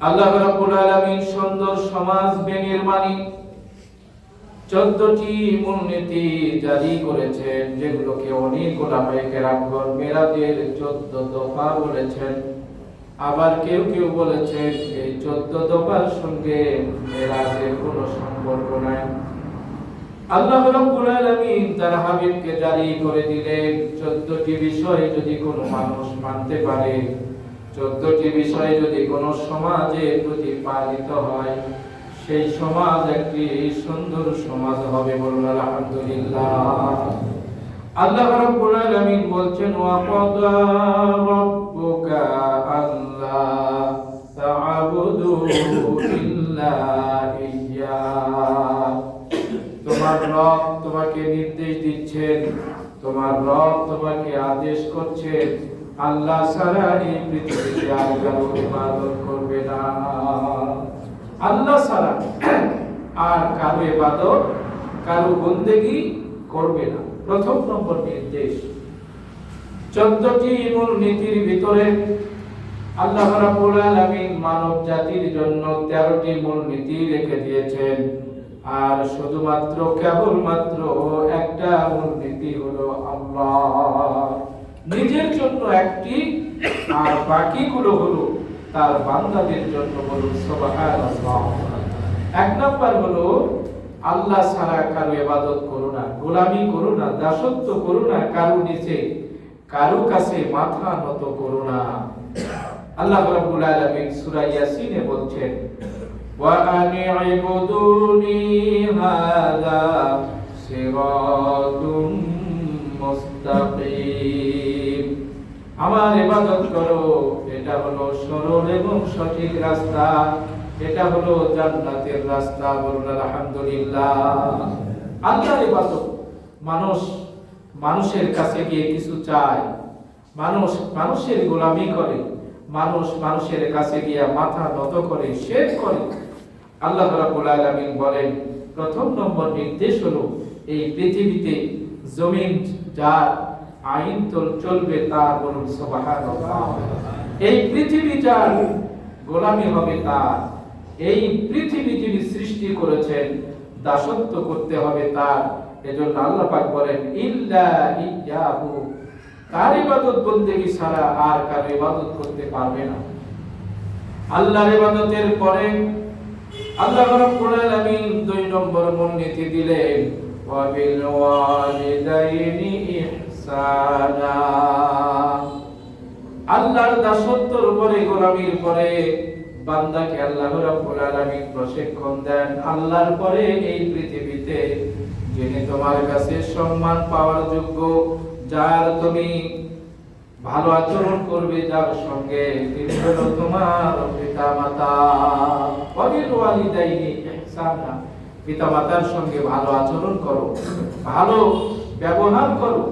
আল্লাহ রাব্বুল আলামিন সুন্দর সমাজ বিনির্মাণী 14টি মূলনীতি জারি করেছেন, যেগুলোকে অনেক ওলামায়ে কেরামগণ মেরাজের 14 দফা বলেছেন। আবার কেউ কেউ বলেছেন এই 14 দফার সঙ্গে মেরাজের কোনো সম্পর্ক নাই। আল্লাহ রাব্বুল আলামিন তার হাবিবকে জারি করে দিলেন 14টি বিষয় যদি কোনো মানুষ মানতে পারে, 14টি বিষয় যদি কোনো সমাজে প্রতিপালিত হয়, সেই সমাজ একটি সুন্দর সমাজ হবে। বলুন আলহামদুলিল্লাহ। আল্লাহ রাব্বুল আলামিন বলছেন ওয়া ক্বাদা রাব্বুকা আল্লা তা'বুদু ইল্লা ইয়্যাহ। তোমার রব তোমাকে নির্দেশ দিচ্ছেন, তোমার রব তোমাকে আদেশ করছেন আল্লাহ ছাড়া এই পৃথিবীতে আর কারো ইবাদত করবে না। আল্লাহ ছাড়া আর কারো ইবাদত, কারো বন্দেগী করবে না। প্রথম নম্বর নির্দেশ। 14টি মূল নীতির ভিতরে আল্লাহ রাব্বুল আলামিন মানব জাতির জন্য 13টি মূল নীতি রেখে দিয়েছেন, আর শুধুমাত্র কেবলমাত্র একটা মূল নীতি হলো আল্লাহ নিজের জন্য একটি, আর বাকিগুলো হলো তার বান্দাদের জন্য। বলুন সুবহানাল্লাহ। এক নাম্বার হলো আল্লাহ ছাড়া কারো ইবাদত করো না, গোলামি করো না, দাসত্ব করো না, কারো নিচে কারো কাছে মাথা নত করো না। আল্লাহ রাব্বুল আলামিন সূরা ইয়াসিনে বলছেন ওয়া আনি'বুদুনি হাযা সিরাতুম মুস্তাকিম। আমার ইবাদত করো, এটা হলো সরল এবং সঠিক রাস্তা, এটা হলো জান্নাতের রাস্তা। বলুন আলহামদুলিল্লাহ। আল্লাহর ইবাদত, মানুষের কাছে গিয়ে কিছু চায়, মানুষের গোলামি করে, মানুষের কাছে গিয়ে মাথা নত করে, শিরক করে। আল্লাহ রাব্বুল আলামিন বলেন প্রথম নম্বর নির্দেশ হলো এই পৃথিবীতে জমিন যার আইন চলবে তার। বলুন সুবহানাল্লাহ। এই পৃথিবী যার গোলামি হবে তার। এই পৃথিবী যিনি সৃষ্টি করেছেন দাসত্ব করতে হবে তার। এজন্য আল্লাহ পাক বলেন ইল্লা ইয়্যাহু, তার ইবাদত বন্দেগী ছাড়া আর কারো ইবাদত করতে পারবে না। আল্লাহর ইবাদতের পরে আল্লাহ রাব্বুল আলামিন 2 নম্বর মূলনীতি দিলেন ওয়া বিল ওয়ালিদাইনি ইহসানা। আল্লাহর দাসত্বের উপরে, গোলামির পরে বান্দাকে আল্লাহ রাব্বুল আলামিন প্রশিক্ষণ দেন। আল্লাহর পরে এই পৃথিবীতে যিনি তোমার কাছে সম্মান পাওয়ার যোগ্য, যার তুমি ভালো আচরণ করবে যার সঙ্গে, তিনি হলো তোমার পিতামাতা। ওয়াবিল ওয়ালিদাইনি ইহসানা, পিতামাতার সঙ্গে ভালো আচরণ করো, ভালো ব্যবহার করো।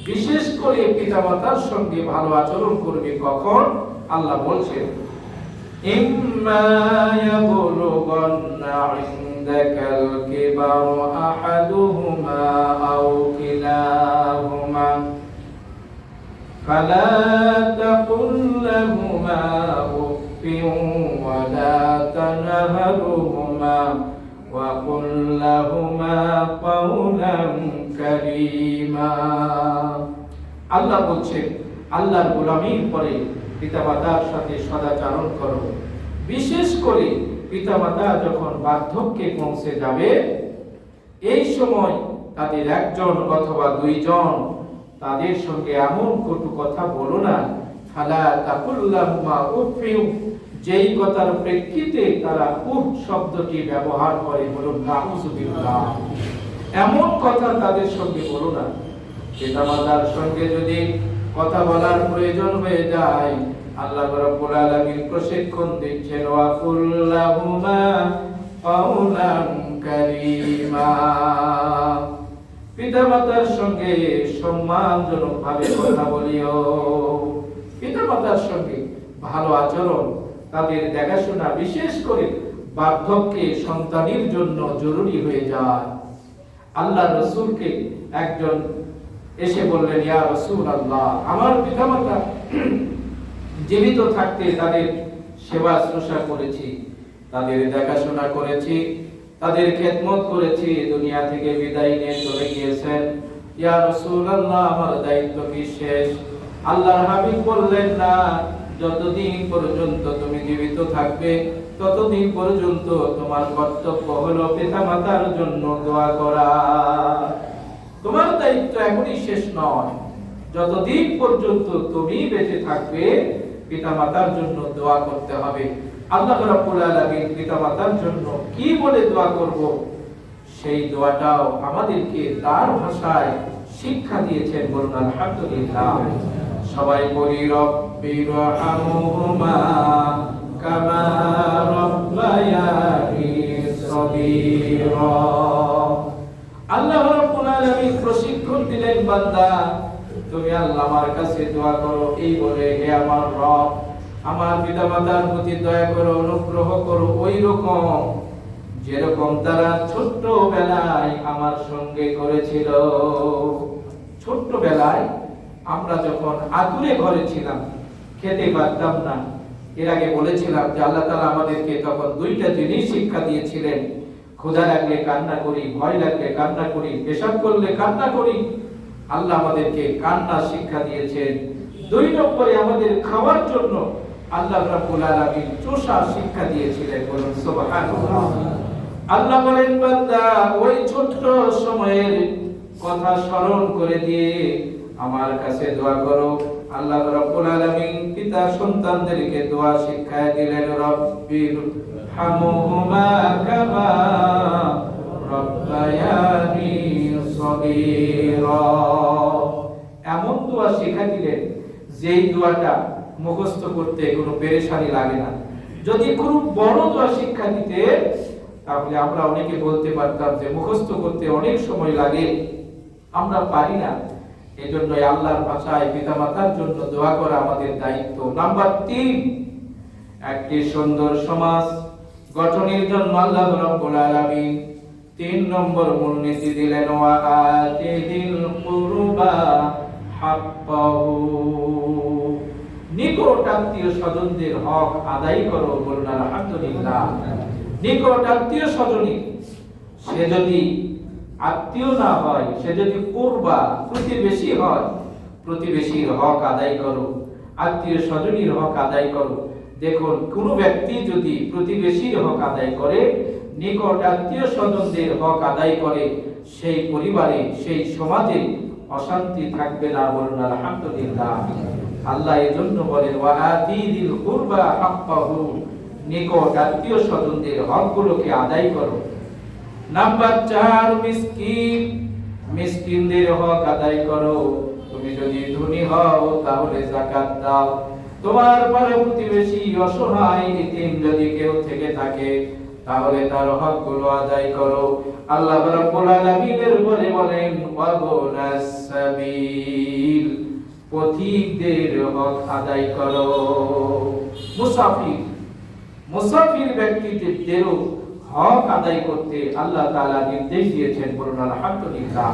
বিশেষ করে পিতামাতার সঙ্গে ভালো আচরণ করবে কখন? আল্লাহ বলছেন ইম্মা ইয়াবলুগান্না ইনদাকাল কিবারু আহাদুহুমা আও কিলাহুমা ফালা তাকুল লাহুমা উফিন ওয়ালা তানহারহুমা ওয়া কুল লাহুমা কাওলান কারীমা। আল্লাহ বলছেন আল্লাহর গোলামির পরে পিতামাতার সাথে সদাচরণ করো। বিশেষ করে পিতামাতা যখন বার্ধক্যে পৌঁছে যাবে, এই সময় তাদের একজন অথবা 2 জন তাদের সঙ্গে এমন কটু কথা বলো না, ফালা তাকুল লাহুমা উফিন, যেই কথার প্রেক্ষিতে তারা উফ শব্দটি ব্যবহার করে। বলুন নাউযুবিল্লাহ। এমন কথা তাদের সঙ্গে বলো না। পিতামাতার সঙ্গে যদি কথা বলার প্রয়োজন হয়ে যায়, আল্লাহ রাব্বুল আলামিন প্রশিক্ষণ দিচ্ছেন ওয়া কুল লাহুমা কাওলান কারীমা। পিতামাতার সঙ্গে সম্মানজনক ভাবে কথা বলিও। পিতামাতার সঙ্গে ভালো আচরণ, তাদের দেখাশোনা বিশেষ করে বার্ধক্যে সন্তানের জন্য জরুরি হয়ে যায়। আল্লাহ রাসূলকে একজন এসে বললেন ইয়া রাসূলুল্লাহ, আমার পিতামাতা জীবিত থাকতে তাদের সেবা শুশ্রূষা করেছি, তাদের দেখাশোনা করেছি, তাদের খেদমত করেছি, দুনিয়া থেকে বিদায় নিয়ে চলে গিয়েছেন। ইয়া রাসূলুল্লাহ, আমার দায়িত্ব কি শেষ? আল্লাহর হাবিব বললেন, না, যতদিন পর্যন্ত তুমি জীবিত থাকবে ততদিন পর্যন্ত তোমার কর্তব্য হলো পিতামাতার জন্য দোয়া করা। তোমার দায়িত্ব এখনই শেষ নয়, যতদিন পর্যন্ত তুমি বেঁচে থাকবে পিতামাতার জন্য দোয়া করতে হবে। আল্লাহ রাব্বুল আলামিন পিতামাতার জন্য কি বলে দোয়া করব, সেই দোয়াটাও আমাদেরকে তার ভাষায় শিক্ষা দিয়েছেন। বলুন আলহামদুলিল্লাহ। সবাই বলি, রব্বিরহামহুমা কামা রাব্বায়ানি সগীরা। আল্লাহ রাব্বুল আলামিন প্রশিক্ষণ দিলেন, বান্দা তুমি আল্লাহর কাছে দোয়া করো এই বলে, হে আমার রব, আমার পিতামাতার প্রতি দয়া করো, অনুগ্রহ করো, ওই রকম যেরকম তারা ছোট্টবেলায় আমার সঙ্গে করেছিল। ছোট্টবেলায় আমরা যখন আতুরে ঘরে ছিলাম, খেতে পারতাম না, এর আগে বলেছিলাম যে আল্লাহ তাআলা আমাদেরকে তখন দুইটা জিনিস শিক্ষা দিয়েছিলেন। ক্ষুধা লাগলে কান্না করি, ভয় লাগলে কান্না করি, পেশাব করলে কান্না করি। আল্লাহ আমাদেরকে কান্না শিক্ষা দিয়েছেন। 2 নম্বরে আমাদের খাওয়ার জন্য আল্লাহ রাব্বুল আলামিন চোষা শিক্ষা দিয়েছিলেন। বলুন সুবহানাল্লাহ। আল্লাহ বলেন, বান্দা ওই ছোট্ট সময়ের কথা স্মরণ করে দিয়ে আমার কাছে দোয়া করো। আল্লাহ রাব্বুল আলামিন পিতা সন্তানদেরকে দোয়া শিক্ষা দিলেন, রব্বির হামহুমা কামা রাব্বায়ানি সগীরা। এমন দোয়া শিক্ষা দিলেন যেই দোয়াটা মুখস্থ করতে কোনো পেরেশানি লাগে না। যদি কোনো বড় দোয়া শিক্ষা দিতে, তাহলে আমরা অনেকে বলতে পারতাম যে মুখস্থ করতে অনেক সময় লাগে, আমরা পারি না। এজন্য আল্লাহর ভাষায় পিতামাতার জন্য দোয়া করা আমাদের দায়িত্ব। নাম্বার 3, একটি সুন্দর সমাজ গঠনের জন্য আল্লাহ রাব্বুল আলামিন 3 নম্বর মূলনীতি দিলেন, ওয়া আতিদিল কুরবা হাক্কাহু। নিকট আত্মীয় স্বজনদের হক আদায় করো। বলুন আলহামদুলিল্লাহ। নিকট আত্মীয় স্বজনী, সে যদি আত্মীয় না হয়, সে যদি কুরবা প্রতিবেশী হয়, প্রতিবেশীর হক আদায় করো, আত্মীয় স্বজনীর হক আদায় করো। দেখুন, কোন ব্যক্তি যদি প্রতিবেশীর হক আদায় করে, নিকট আত্মীয় স্বজনদের হক আদায় করে, সেই পরিবারে, সেই সমাজে অশান্তি থাকবে না। বলুন আলহামদুলিল্লাহ। আল্লাহ এজন্য বলেন, ওয়া আতিদিল কুরবা হাক্কাহু, নিকট আত্মীয় স্বজনদের হকগুলোকে আদায় করো। নাম্বার 4, মিসকিন, মিসকিনদের হক আদায় করো। তুমি যদি ধনী হও তাহলে যাকাত দাও। তোমার পাড়া প্রতিবেশী অসহায় এতিম যদি কেউ থেকে থাকে, তাহলে তার হকগুলো আদায় করো। আল্লাহ রাব্বুল আলামিনের বলে বলেন, ওয়া বুনাস সাবিল, পথিকদের হক আদায় করো। মুসাফির, মুসাফির ব্যক্তিদেরও হক আদায় করতে আল্লাহ তাআলা নির্দেশ দিয়েছেন। বলুন আলহামদুলিল্লাহ।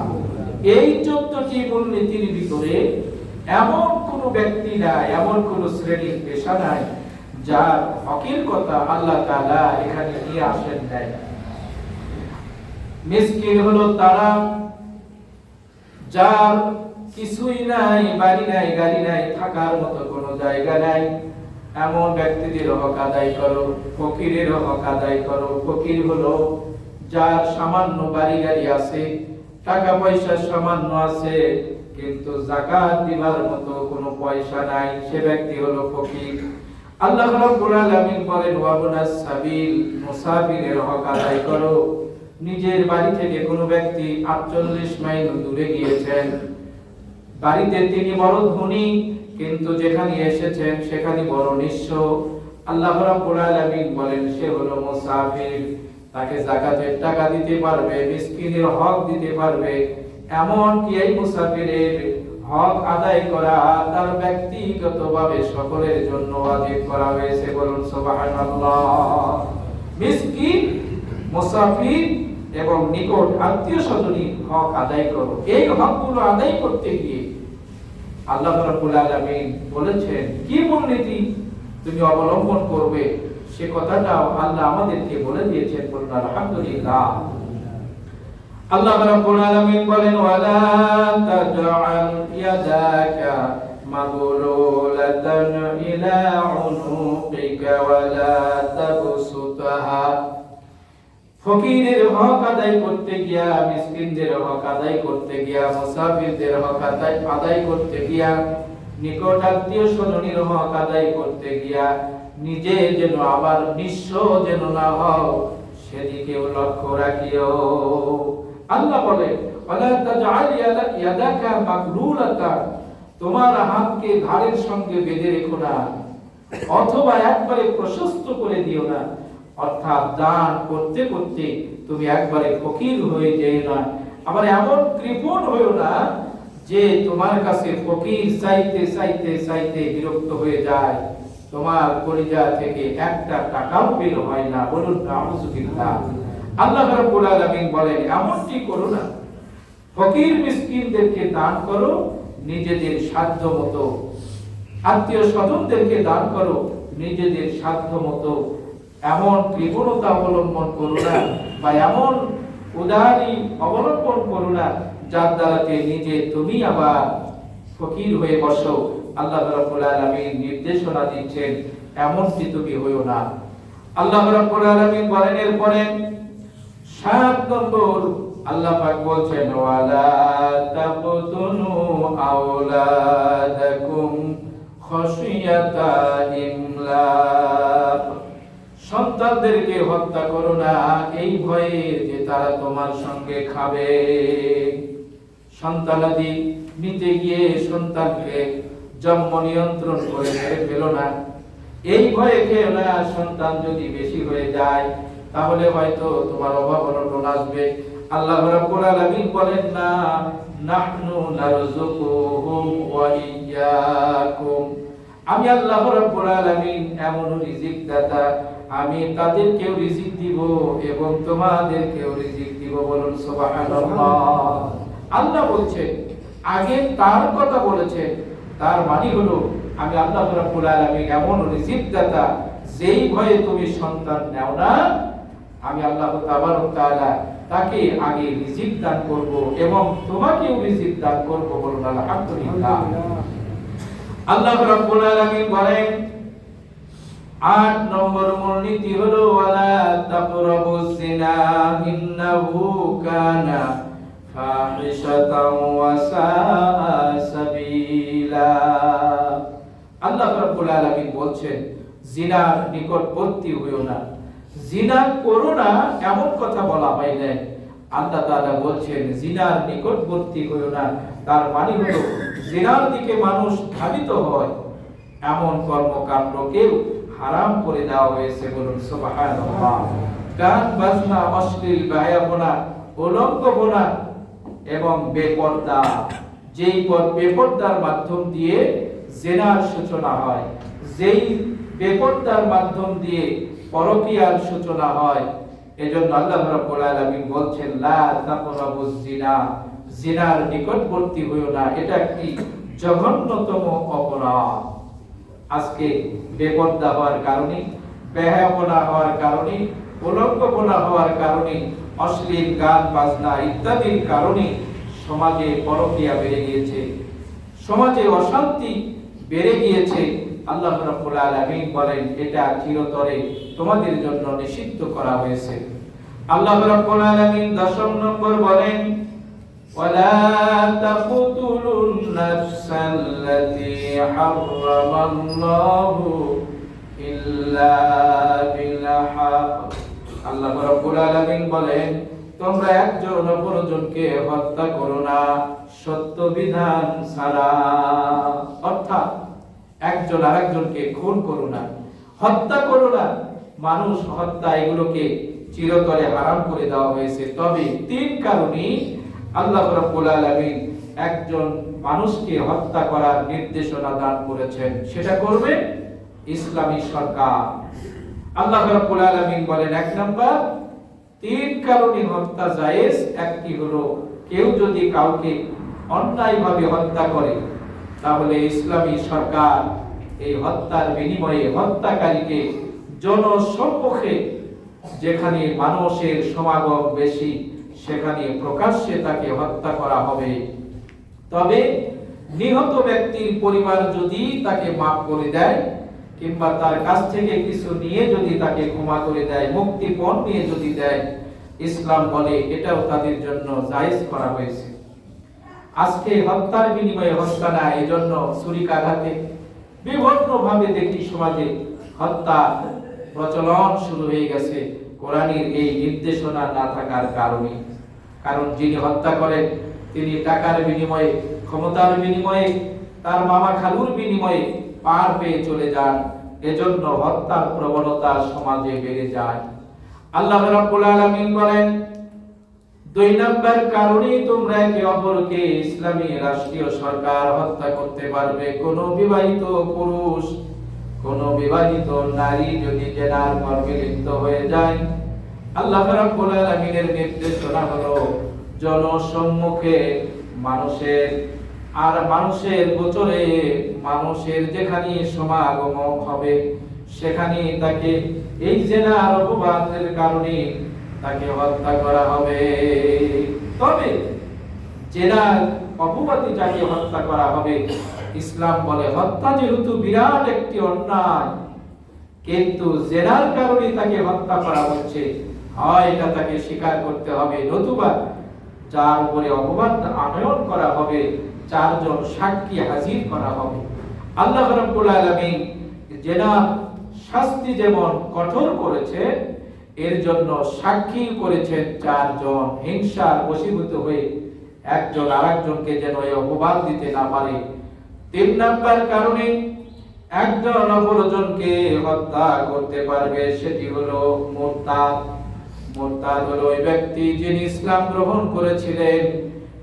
এই 14টি মূলনীতির ভিতরে এমন কোন ব্যক্তি নাই, এমন কোন শ্রেণীর পেশা নাই যার হকের কথা আল্লাহ তাআলা এখানে নিয়ে আসেন নাই। মিসকিন হলো তারা যার কিছুই নাই, বাড়ি নাই, গাড়ি নাই, থাকার মতো কোনো জায়গা নাই, এমন ব্যক্তিদের হক আদায় করো। ফকিরের হক আদায় করো। ফকির হলো যার সামান্য বাড়ি গাড়ি আছে, টাকা পয়সা সামান্য আছে, কিন্তু যাকাত দিবার মতো কোনো পয়সা নাই, সে ব্যক্তি হলো ফকির। আল্লাহ রাব্বুল আলামিন বলেন, ওয়া বুনাস সাবিল, মুসাফিরের হক আদায় করো। নিজের বাড়ি থেকে কোনো ব্যক্তি 48 মাইল দূরে গিয়েছেন, বাড়িতে তিনি বড় ধনী, কিন্তু যেখানে এসেছেন সেখানে বড় নিঃস্ব। আল্লাহ রাব্বুল আলামিন বলেন, সে হলো মুসাফির। তাকে যাকাতের টাকা দিতে পারবে, মিসকিনের হক দিতে পারবে, এমন কি এই মুসাফিরের হক আদায় করা তার ব্যক্তিগতভাবে সকলের জন্য ওয়াজিব করা হয়েছে। বলুন সুবহানাল্লাহ। মিসকিন, মুসাফির এবং নিকট আত্মীয় স্বজনীর হক আদায় করো। এই হকগুলো আদায় করতে গিয়ে আল্লাহ রাব্বুল আলামিন বলেছেন কি মূলনীতি? তুমি অবলম্বন করবে, সে কথাটাও আল্লাহ আমাদেরকে বলে দিয়েছেন। বলুন আলহামদুলিল্লাহ। আল্লাহ রাব্বুল আলামিন বলেন, ওয়ালা তাজআল ইয়াদাকা মাগলুলাতান ইলা উনুকিকা ওয়ালা তাবসুতহা। ফকিরের হক আদায় করতে গিয়া, মিসকিনদের হক আদায় করতে গিয়া, মুসাফিরদের হক আদায় করতে গিয়া, নিকট আত্মীয় স্বজনের হক আদায় করতে গিয়া নিজে যেন আবার নিঃস্ব যেন না হও, সেদিকেও লক্ষ্য রাখিও। আল্লাহ বলে, ওয়ালা তাজআল ইয়াদাকা মাগলুলাতান, তোমার হাতকে ঘাড়ের সঙ্গে বেঁধে রেখো না, অথবা একবারে প্রশস্ত করে দিও না। অর্থাৎ দান করতে করতে তুমি একবারে ফকির হয়ে যেও না, আবার এমন কৃপণ হয়েও না যে তোমার কাছে ফকির চাইতে চাইতে চাইতে বিরক্ত হয়ে যায়, তোমার কলিজা থেকে একটা টাকাও বের হয় না। বলুন নাউযুবিল্লাহ। আল্লাহ রাব্বুল আলামিন বলেন, এমনটি করো না। ফকির মিসকিনদেরকে দান করো নিজেদের সাধ্য মতো, আত্মীয় স্বজনদেরকে দান করো নিজেদের সাধ্য মতো। এমন কৃপণতা অবলম্বন করো না, বা এমন উদারি অবলম্বন করো না যার দ্বারাতে নিজে তুমি আবার ফকির হয়ে বসো। আল্লাহ রাব্বুল আলামিন নির্দেশনা দিচ্ছেন, এমনটি তুমি হইও না। আল্লাহ রাব্বুল আলামিন বলেন এরপরে 7 নম্বর আল্লাহ পাক বলছেন, ওয়ালা তাকতুনু আওলাদাকুম খাশিয়াতা ইমলাক। সন্তানদেরকে হত্যা করো না এই ভয়ে যে তারা তোমার সঙ্গে খাবে। সন্তানাদি নিতে গিয়ে সন্তানকে জন্ম নিয়ন্ত্রণ করে মেরে ফেলো না, এই ভয়ে খেও না। সন্তান যদি বেশি হয়ে যায় তাহলে হয়তো তোমার অভাব অনটন আসবে। আল্লাহ রাব্বুল আলামিন বলেন না, নাহনু নারযুকুহুম ওয়া ইয়্যাকুম, আমি আল্লাহ রাব্বুল আলামিন এমন রিজিক দাতা, আমি তাদেরকেও রিজিক দিব এবং তোমাদেরকেও রিজিক দিব। বলুন সুবহানাল্লাহ। আল্লাহ বলছেন, আগে তার কথা বলেছে, তার মানে হলো আমি আল্লাহ রাব্বুল আলামিন এমন রিজিক দাতা, যেই ভয়ে তুমি সন্তান নাও না, আমি আল্লাহ তাবারক তাআলা তাকে আগে রিজিক দান করব এবং তোমাকেও রিজিক দান করব। বলুন আলহামদুলিল্লাহ। আল্লাহ রাব্বুল আলামিন বলেন 8 নম্বর মূলনীতি হলো, ওয়ালা তাকরাবুজ জিনা ইন্নাহু কানা ফাহিশাতাও ওয়া সাআ সাবিলা। আল্লাহ রাব্বুল আলামিন বলছেন, জিনার নিকটবর্তী হইও না, জিনা করো না, এমন কথা বলা হয় না। আল্লাহ তাআলা বলছেন জিনার নিকটবর্তী হইও না, তার মানে হলো জিনার দিকে মানুষ ধাবিত হয়, এমন কর্মকাণ্ডকেও হারাম করে দেওয়া হয়েছে। বলুন সুবহানাল্লাহ। গান বাজনা, অশ্লীল বেহায়াপনা, উলঙ্গপনা এবং বেপরদা, যেই বেপরদার মাধ্যম দিয়ে জিনার সূচনা হয়, যেই বেপরদার মাধ্যম দিয়ে পরকীয়ার সূচনা হয়, এজন্য আল্লাহ রাব্বুল আলামিন বলছেন, লা তাকরাবুজ জিনা, জিনার নিকটবর্তী হইও না। এটা একটি জঘন্যতম অপরাধ। আজকে বেপরদা হওয়ার কারণে, বেহায়াপনা হওয়ার কারণে, উলঙ্গপনা হওয়ার কারণে, অশ্লীল গান বাজনা ইত্যাদির কারণে সমাজে পরকীয়া বেড়ে গিয়েছে, সমাজে অশান্তি বেড়ে গিয়েছে। আল্লাহ রাব্বুল আলামিন বলেন, এটা চিরতরে তোমাদের জন্য নিষিদ্ধ করা হয়েছে। আল্লাহ রাব্বুল আলামিন 10 নম্বর বলেন, ওয়ালা তাকতুলুন নাফসাল্লাতী হারামাল্লাহু ইল্লা বিল হক। আল্লাহ রাব্বুল আলামিন বলেন, তোমরা একজন অপরজনকে হত্যা করো না সত্য বিধান ছাড়া। অর্থাৎ একজন আরেকজনকে খুন করো না, হত্যা করো না। মানুষ হত্যা এগুলোকে চিরতরে হারাম করে দেওয়া হয়েছে। তবে 3 কারণে আল্লাহ রাব্বুল আলামিন একজন মানুষকে হত্যা করার নির্দেশনা দান করেছেন। সেটা করবে ইসলামী সরকার। আল্লাহ রাব্বুল আলামিন বলেন, 1 নাম্বার 3 কারণে হত্যা জায়েজ। একটি হলো, কেউ যদি কাউকে অন্যায়ভাবে হত্যা করে তাহলে ইসলামী সরকার এই হত্যার বিনিময়ে হত্যাকারীকে জনসম্মুখে, যেখানে মানুষের সমাগম বেশি, সেখানে প্রকাশ্যে তাকে হত্যা করা হবে। তবে নিহত ব্যক্তির পরিবার যদি তাকে মাফ করে দেয় কিংবা তার কাছ থেকে কিছু নিয়ে যদি তাকে ক্ষমা করে দেয়, মুক্তিপণ নিয়ে যদি দেয়, ইসলাম বলে এটাও তাদের জন্য জায়েজ করা হয়েছে। আজকে হত্যার বিনিময়ে হত্যা না, এজন্য ছুরিকাঘাতে বিভিন্ন ভাবে দেখি সমাজে হত্যা প্রচলন শুরু হয়ে গেছে কোরআনের এই নির্দেশনা না থাকার কারণে। কারণ যিনি হত্যা করেন তিনি টাকার বিনিময়ে, ক্ষমতার বিনিময়ে, তার মামা খালুর বিনিময়ে পার পেয়ে চলে যান। এজন্য হত্যার প্রবণতা সমাজে বেড়ে যায়। আল্লাহ রাব্বুল আলামিন বলেন, 2 নম্বর কারণে তোমরা একে অপরকে ইসলামী রাষ্ট্রীয় সরকার হত্যা করতে পারবে। কোন বিবাহিত পুরুষ, কোন বিবাহিত নারী যদি জেনার কর্মে লিপ্ত হয়ে যায়, আল্লাহ রাব্বুল আলামিনের নির্দেশনা হলো জনসম্মুখে মানুষের গোচরে, মানুষের যেখানে সমাগম হবে সেখানে তাকে এই জেনার অপবাদের কারণে তাকে হত্যা করা হবে। তবে জেনার অপবাদে যাকে হত্যা করা হবে, ইসলাম বলে হত্যা যেহেতু বিরাট একটি অন্যায়, কিন্তু জেনার কারণে তাকে হত্যা করা হচ্ছে, হয় এটা তাকে স্বীকার করতে হবে, নতুবা যার উপরে অপবাদ আনয়ন করা হবে 4 জন সাক্ষী হাজির করা হবে। আল্লাহ রাব্বুল আলামিন জেনার শাস্তি যেমন কঠোর করেছে, এর জন্য সাক্ষী করেছেন 4 জন, হিংসার বশীভূত হয়ে একজন আরেকজনকে যেন এই অপবাদ দিতে না পারে। 3 নম্বর কারণে একজন অপরজনকে হত্যা করতে পারবে, সেটি হলো মুরতাদ। মুরতাদ হলো ওই ব্যক্তি যিনি ইসলাম গ্রহণ করেছিলেন,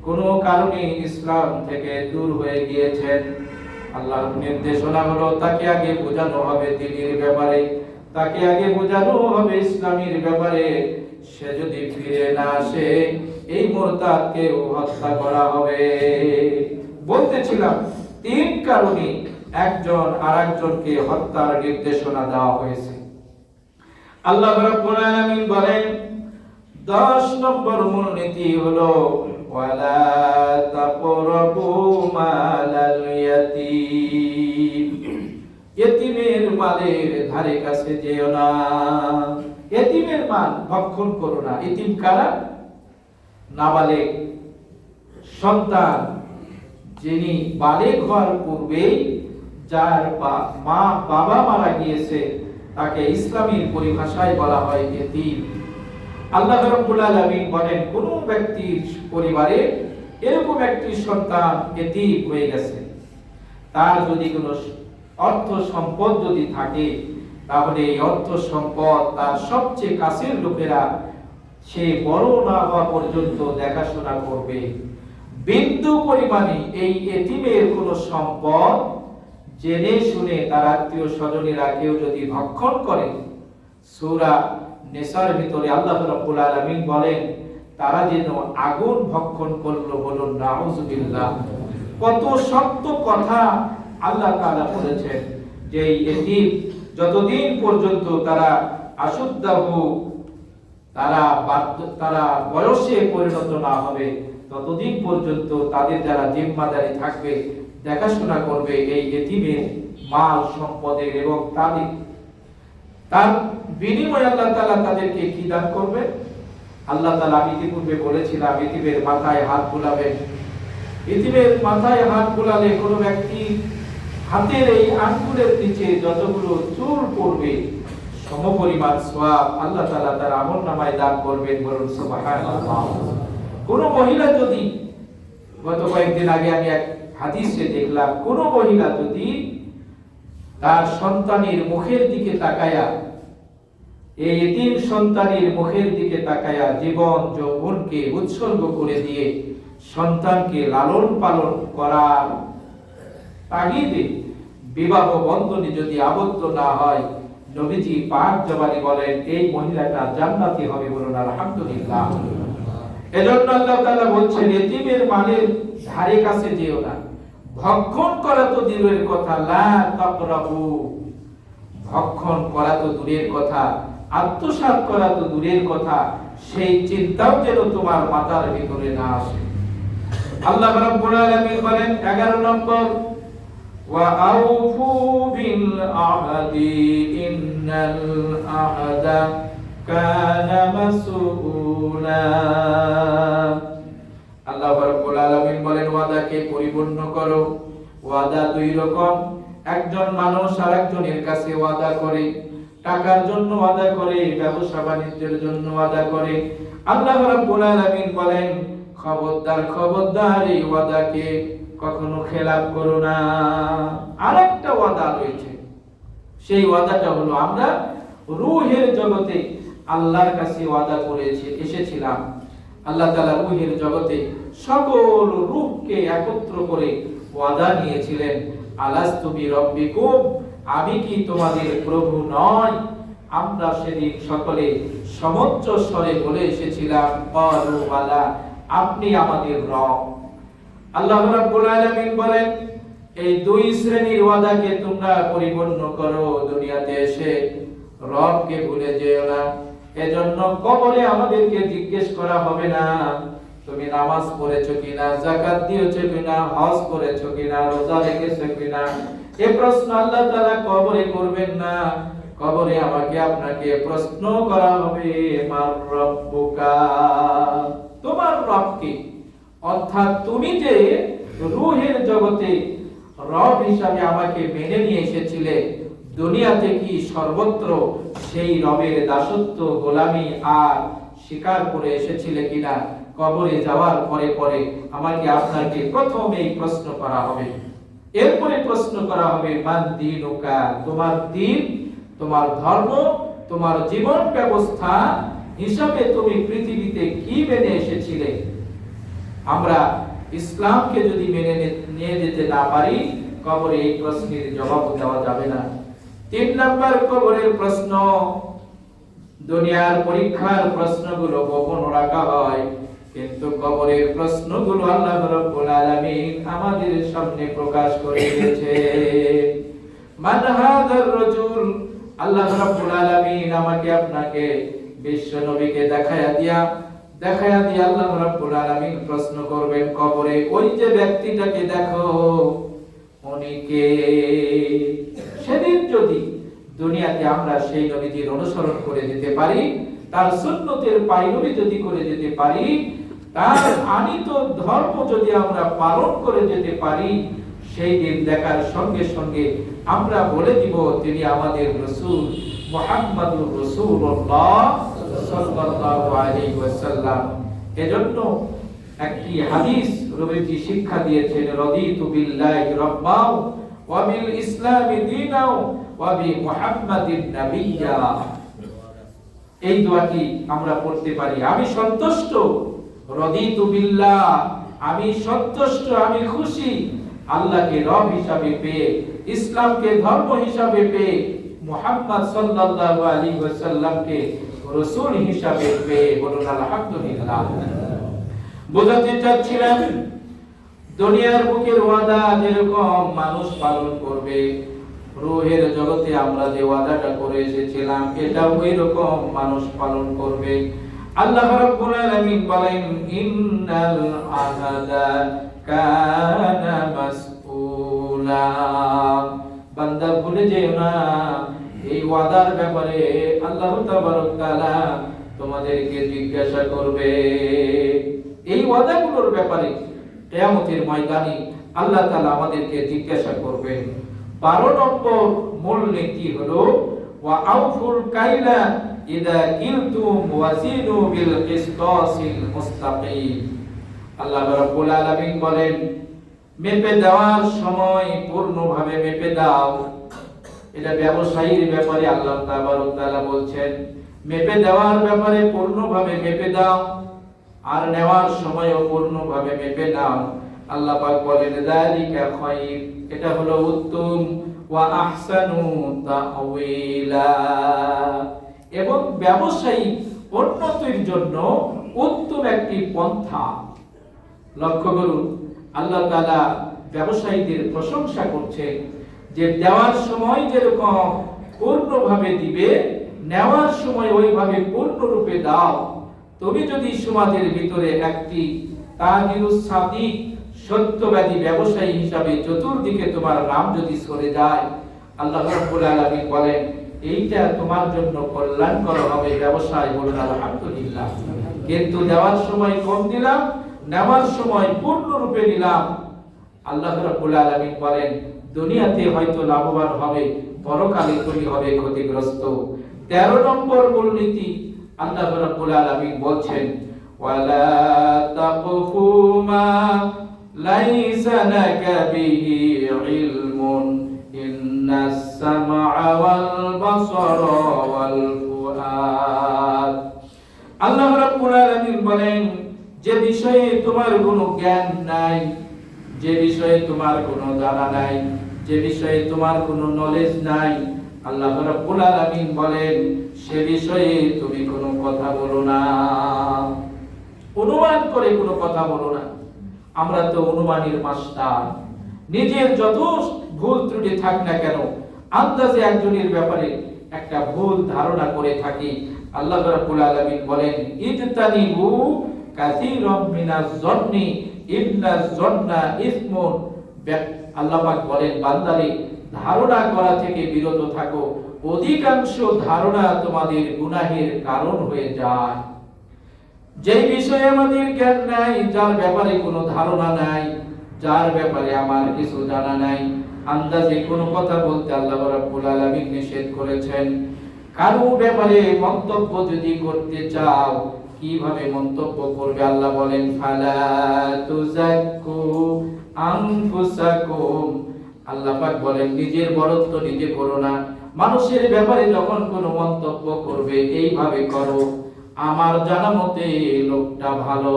কোন কারণে ইসলাম থেকে দূর হয়ে গিয়েছেন। আল্লাহর নির্দেশনা হলো তাকে আগে বোঝানো হবে দ্বীনের ব্যাপারে, তাকে আগে বোঝানো হবে ইসলামের ব্যাপারে। সে যদি ফিরে না আসে, এই মুরতাদকে হত্যা করা হবে। বলতেছিলাম 3 কারণে একজন আরেকজনকে হত্যার নির্দেশনা দেওয়া হয়েছে। আল্লাহ রাব্বুল আলামিন বলেন 10 নম্বর মূলনীতি হলো ওয়ালা তাকরাবু মালাল ইয়াতীম। ইতিমের মালের ধারে কাছে যেও না, ইতিমের মাল ভক্ষণ করো না। ইতিম কারা? নাবালেগ সন্তান, যিনি বালেগ হওয়ার পূর্বেই যার মা বাবা মারা গিয়েছে, তাকে ইসলামের পরিভাষায় বলা হয় ইতিম। আল্লাহ রাব্বুল আলামিন বলেন কোন ব্যক্তির পরিবারে এরকম একটি সন্তান ইতিম হয়ে গেছে, তার যদি কোনো অর্থ সম্পদ যদি থাকে, তাহলে এই অর্থ সম্পদ তার সবচেয়ে কাছের লোকেরা সে বড় না হওয়া পর্যন্ত দেখাশোনা করবে। বিন্দু পরিমাণে এই এতিমের কোনো সম্পদ জেনে শুনে তার আত্মীয় স্বজনেরা কেউ যদি ভক্ষণ করে, সূরা নিসার ভিতরে আল্লাহ রাব্বুল আলামিন বলেন তারা যেন আগুন ভক্ষণ করলো, বলুন নাউযুবিল্লাহ। কত শক্ত কথা আল্লাহ তাআলা বলেছেন যে এই এতিম যতদিন পর্যন্ত তারা আশুদ্দাহু, তারা বয়সে পরিণত না হবে, ততদিন পর্যন্ত তাদের যারা জিম্মাদারি থাকবে, দেখাশোনা করবে এই এতিমের মাল সম্পদের, এবং তার বিনিময়ে আল্লাহ তাআলা তাদেরকে কি দান করবে? আল্লাহ তাআলা আমি ইতিপূর্বে বলেছিলাম এতিমের মাথায় হাত বুলাবেন। এতিমের মাথায় হাত বুলালে কোন ব্যক্তি হাতের এই আঙ্গুলের নিচে যতগুলো চুল পড়বে সমপরিমাণ সওয়াব আল্লাহ তাআলা তার আমলনামায় দান করবেন, বলুন সুবহানাল্লাহ। কোন মহিলা যদি, গত কয়েকদিন আগে আমি এক হাদিসে দেখলাম, কোন মহিলা যদি তার সন্তানের মুখের দিকে তাকায়া, এই এতিম সন্তানের মুখের দিকে তাকায়া জীবন যৌবনকে উৎসর্গ করে দিয়ে সন্তানকে লালন পালন করার তাগিদে বিবাহ বন্ধনে যদি আবদ্ধ না হয়, নবীজি পাক জবানি বলেন এই মহিলাটা জান্নাতি হবে, বলুন আলহামদুলিল্লাহ। এজন্য আল্লাহ তাআলা বলছেন এতিমের মালের ধারে কাছে যেও না, ভক্ষণ করা তো দূরের কথা, লা তাকরাবু, ভক্ষণ করা তো দূরের কথা, আত্মসাৎ করা তো দূরের কথা, সেই চিন্তাও যেন তোমার মাথার ভিতরে না আসে। আল্লাহ রাব্বুল আলামিন বলেন 11 নম্বর, ওয়া আউফু বিল আহদি ইন্নাল আহদা কানা মাসউলা। আল্লাহ রাব্বুল আলামিন বলেন ওয়াদাকে পরিপূর্ণ করো। ওয়াদা দুই রকম, একজন মানুষ আরেকজনের কাছে ওয়াদা করে, টাকার জন্য ওয়াদা করে, ব্যবসা বাণিজ্যের জন্য ওয়াদা করে। আল্লাহ রাব্বুল আলামিন বলেন খবরদার খবরদার এই ওয়াদাকে কখনো খেলাপ করো না। আরেকটা ওয়াদা রয়েছে, সেই ওয়াদাটা হলো আমরা রূহের জগতে আল্লাহর কাছে ওয়াদা করেছি এসেছিলাম। আল্লাহ তাআলা রূহের জগতে সকল রূহকে একত্র করে ওয়াদা নিয়েছিলেন, আলাস্তু বিরাব্বিকুম, আমি কি তোমাদের প্রভু নয়? আমরা সেদিন সকলে সমুচ্চ স্বরে বলে এসেছিলাম ক্বালু বালা, আপনি আমাদের রব। আল্লাহ রাব্বুল আলামিন বলেন এই দুই শ্রেণীর ওয়াদাকে তোমরা পরিপূর্ণ করো, দুনিয়াতে এসে রবকে ভুলে যেও না। এজন্য কবরে আমাদেরকে জিজ্ঞেস করা হবে না তুমি নামাজ পড়েছো কিনা, যাকাত দিয়েছো কিনা, হজ করেছো কিনা, রোজা রেখেছো কিনা। এই প্রশ্ন আল্লাহ তাআলা কবরে করবেন না। কবরে আমাকে আপনাকে প্রশ্ন করা হবে মার রব্বুকা, তোমার রব কি? অর্থাৎ তুমি যে রূহের জগতে রব হিসাবে আমাকে মেনে নিয়ে এসেছিলে, দুনিয়াতে কি সর্বত্র সেই রবের দাসত্ব গোলামি আর স্বীকার করে এসেছিলে কিনা? কবরে যাওয়ার পরে পরে আমাকে আপনাকে প্রথমেই প্রশ্ন করা হবে। এরপরে প্রশ্ন করা হবে মান দীনুকা, তোমার দ্বীন, তোমার ধর্ম, তোমার জীবন ব্যবস্থা হিসাবে তুমি পৃথিবীতে কি মেনে এসেছিলে। আমরা ইসলামকে যদি মেনে নিয়ে যেতে না পারি, কবরে এই প্রশ্নের জবাব দেওয়া যাবে না। 3 নম্বর কবরের প্রশ্ন, দুনিয়ার পরীক্ষার প্রশ্নগুলো গোপন রাখা হয়, কিন্তু কবরের প্রশ্নগুলো আল্লাহ রাব্বুল আলামিন আমাদের সামনে প্রকাশ করে দিয়েছে। মান হাযার রাজুল, আল্লাহ রাব্বুল আলামিন আমাকে আপনাকে বিশ্ব নবীকে দেখায়া দিয়া আল্লাহ রাব্বুল আলামিন প্রশ্ন করবেন কবরে, ওই যে ব্যক্তিটাকে দেখো উনি কে? সেদিন যদি দুনিয়াতে আমরা সেই নবীজির অনুসরণ করে যেতে পারি, তার সুন্নতের পায়রবি যদি করে যেতে পারি, তার আনিত ধর্ম যদি আমরা পালন করে যেতে পারি, সেই দিন দেখার সঙ্গে সঙ্গে আমরা বলে দিব তিনি আমাদের রাসূল মুহাম্মাদুর রাসূলুল্লাহ সাল্লাল্লাহু আলাইহি ওয়াসাল্লাম। এজন্য একটি হাদিস নবীজি শিক্ষা দিয়েছেন, রাদিতু বিল্লাহি রাব্বাও ওয়া বিল ইসলামি দীনাও ওয়া বি মুহাম্মাদিন নাবিয়্যা। এই দোয়াটি আমরা পড়তে পারি, আমি সন্তুষ্ট, রাদিতু বিল্লাহ, আমি সন্তুষ্ট, আমি খুশি আল্লাহকে রব হিসাবে পেয়ে, ইসলামকে ধর্ম হিসাবে পেয়ে, মুহাম্মদ সাল্লাল্লাহু আলাইহি ওয়াসাল্লামকে রাসূল হিসাবে পেয়ে। বলুন আলহামদুলিল্লাহ। বোঝাতে চাচ্ছিলাম দুনিয়ার বুকের ওয়াদা যেরকম মানুষ পালন করবে, রূহের জগতে আমরা যে ওয়াদাটা করে এসেছিলাম এটাও ওই রকম মানুষ পালন করবে। আল্লাহ রাব্বুল আলামিন বলেন ইন্নাল আহাদা কানা মাসউলা, বান্দা ভুলে যেও না এই ওয়াদার ব্যাপারে আল্লাহ তাবারক তাআলা তোমাদেরকে জিজ্ঞাসা করবে। এই ওয়াদাগুলোর ব্যাপারে কিয়ামতের ময়দানে আল্লাহ তাআলা আমাদেরকে জিজ্ঞাসা করবেন। 12 নম্বর মূলনীতি হলো ওয়া আউফুল কাইলা ইদা কিলতুম ওয়াজিনু বিল কিসতাসিল মুস্তাকিম। আল্লাহ রাব্বুল আলামিন বলেন মেপে দেওয়ার সময় পূর্ণভাবে মেপে দাও। এটা ব্যবসায়ীর ব্যাপারে আল্লাহ তাবারক তাআলা বলছেন, মেপে দেওয়ার ব্যাপারে পূর্ণভাবে মেপে দাও, আর নেওয়ার সময়ও পূর্ণভাবে মেপে নাও। আল্লাহ পাক বলেন যালিকা খায়র, এটা হলো উত্তম, ওয়া আহসানু তাওয়িলা, এবং ব্যবসায়ী উন্নতির জন্য উত্তম একটি পন্থা। লক্ষ্য করুন আল্লাহ তাআলা ব্যবসায়ীদের প্রশংসা করছেন যে দেওয়ার সময় যেরকম পূর্ণভাবে দিবে, নেওয়ার সময় ওইভাবে পূর্ণরূপে দাও। তুমি যদি সমাজের ভিতরে একটি তাজিরুস সাদিক, সত্যবাদী ব্যবসায়ী হিসাবে চতুর্দিকে তোমার নাম যদি সরে যায়, আল্লাহ রাব্বুল আলামিন বলেন এইটা তোমার জন্য কল্যাণকর হবে। ব্যবসায় বলুন আলহামদুলিল্লাহ। কিন্তু দেওয়ার সময় কম দিলাম, নেওয়ার সময় পূর্ণরূপে নিলাম, আল্লাহ রাব্বুল আলামিন বলেন দুনিয়াতে হয়তো লাভবান হবে, পরকালে তুমি হবে ক্ষতিগ্রস্ত। 13 নম্বর মূলনীতি আল্লাহ রাব্বুল আলামিন বলছেন ওয়ালা তাকফু মা লাইসা লাকা বিহি ইলমুন ইন্নাস সামআ ওয়াল বাসারা ওয়াল ফুআদ। আল্লাহ রাব্বুল আলামিন বলেন যে বিষয়ে তোমার কোনো জ্ঞান নাই, যে বিষয়ে তোমার কোনো জানা নাই, যে বিষয়ে তোমার কোনো নলেজ নাই, আল্লাহ রাব্বুল আলামিন বলেন সে বিষয়ে তুমি কোনো কথা বলো না, অনুমান করে কোনো কথা বলো না। আমরা তো অনুমানের মাস্টার। নিজের যত ভুল ত্রুটি থাক না কেন, আন্দাজে একজনের ব্যাপারে একটা ভুল ধারণা করে থাকি। আল্লাহ রাব্বুল আলামিন বলেন ইজতানিবু কাসীরাম মিনাজ যন্নি ইন্নাজ যন্না ইসমুন। আল্লাহ পাক বলেন বান্দারে ধারণা করা থেকে বিরত থাকো, অধিকাংশ ধারণা তোমাদের গুনাহের কারণ হয়ে যায়। যেই বিষয়ে আমাদের জ্ঞান নাই, যার ব্যাপারে কোনো ধারণা নাই, যার ব্যাপারে আমার কিছু জানা নাই, আন্দাজে কোনো কথা বলতে আল্লাহ রাব্বুল আলামিন নিষেধ করেছেন। কারো ব্যাপারে মন্তব্য যদি করতে চাও, কিভাবে মন্তব্য করবে? আল্লাহ বলেন ফালা তুযাক্কু আনফুসাকুম। আল্লাহ পাক বলেন নিজের বড়ত্ব নিজে করো না। মানুষের ব্যাপারে যখন কোনো মন্তব্য করবে এইভাবে করো আমার জানা মতে লোকটা ভালো,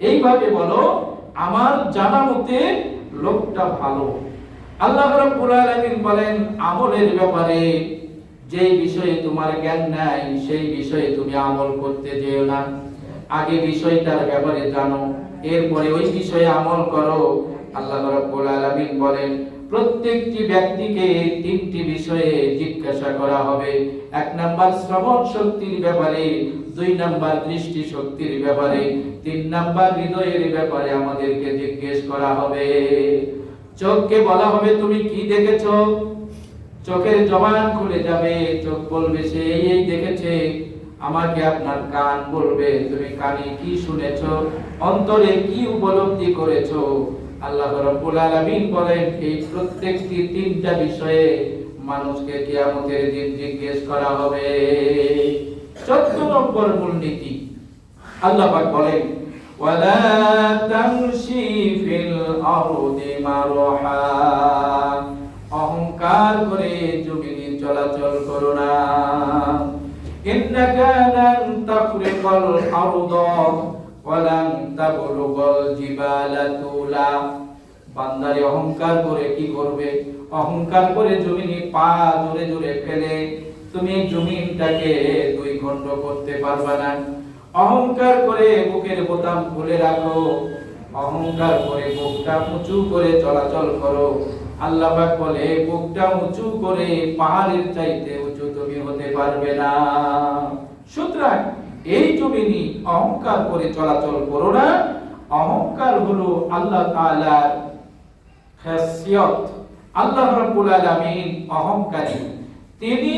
এইভাবে বলো আমার জানা মতে লোকটা ভালো। আল্লাহ রাব্বুল আলামিন বলেন আমলের ব্যাপারে যেই বিষয়ে তোমার জ্ঞান নাই সেই বিষয়ে তুমি আমল করতে যেও না। আগে বিষয়টার ব্যাপারে জানো, এরপরে ওই বিষয়ে আমল করো। আল্লাহ রাব্বুল আলামিন বলেন প্রত্যেকটি ব্যক্তিকে 3টি বিষয়ে জিজ্ঞাসা করা হবে। 1 নাম্বার শ্রবণ শক্তির ব্যাপারে, 2 নাম্বার দৃষ্টি শক্তির ব্যাপারে, 3 নাম্বার হৃদয়ের ব্যাপারে আমাদেরকে জিজ্ঞেস করা হবে। চোখকে বলা হবে তুমি কি দেখেছো, চোখের জবান খুলে যাবে, চোখ বলবে সে এই দেখেছে। আমাকে আপনার কান বলবে তুমি কানে কি শুনেছো, অন্তরে কি উপলব্ধি করেছো। আল্লাহ রাব্বুল আলামিন বলেন এই প্রত্যেকটি 3টা বিষয়ে মানুষকে কিয়ামতের দিন জিজ্ঞেস করা হবে। 14 নম্বর মূলনীতি আল্লাহ পাক বলেন ওয়ালা তামশি ফিল আরদি মারহা। অহংকার করে জমিনে চলাচল করো না। ইন্নাকা লান তাখরিকাল আরদা ওয়া লান তাবলুগাল জিবালা তুলা। বান্দারে অহংকার করে কি করবে? অহংকার করে জমিনে পা জোরে জোরে ফেলে তুমি জমিনটাকে 2 খণ্ড করতে পারবে না। অহংকার করে বুকের বোতাম খুলে রাখো, অহংকার করে বুকটা উঁচু করে চলাচল করো। আল্লাহ পাক বলে বুকটা উঁচু করে পাহাড়ের চাইতে উঁচু তুমি হতে পারবে না। সুতরাং এই জমিনে অহংকার করে চলাচল করো না। অহংকার হলো আল্লাহ তাআলার খাসিয়ত। আল্লাহ রাব্বুল আলামিন অহংকারী, তিনি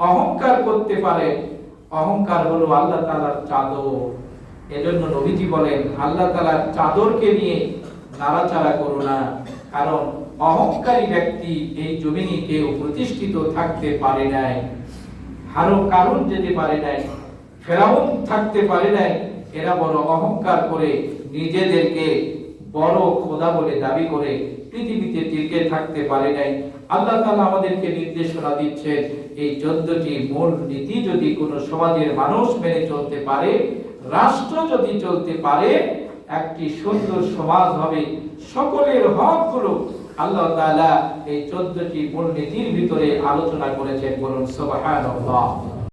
অহংকার করতে পারেন। অহংকার হলো আল্লাহ তাআলার চাদর। এজন্য নবীজি বলেন আল্লাহ তাআলার চাদরকে নিয়ে নাড়াচাড়া করো না, কারণ অহংকারী ব্যক্তি এই জমিনে কেউ প্রতিষ্ঠিত থাকতে পারে নাই। কারণ যেতে পারে নাই, ফেরাউন থাকতে পারে নাই। এরা বড় অহংকার করে নিজেদেরকে বড় খোদা বলে দাবি করে পৃথিবীতে টিকে থাকতে পারে নাই। আল্লাহ তাআলা আমাদেরকে নির্দেশনা দিচ্ছেন এই 14টি মূল নীতি যদি কোনো সমাজের মানুষ মেনে চলতে পারে, রাষ্ট্র যদি চলতে পারে, একটি সুন্দর সমাজ হবে। সকলের হকগুলো আল্লাহ তাআলা এই 14টি মূল নীতির ভিতরে আলোচনা করেছেন। বলুন সুবহানাল্লাহ।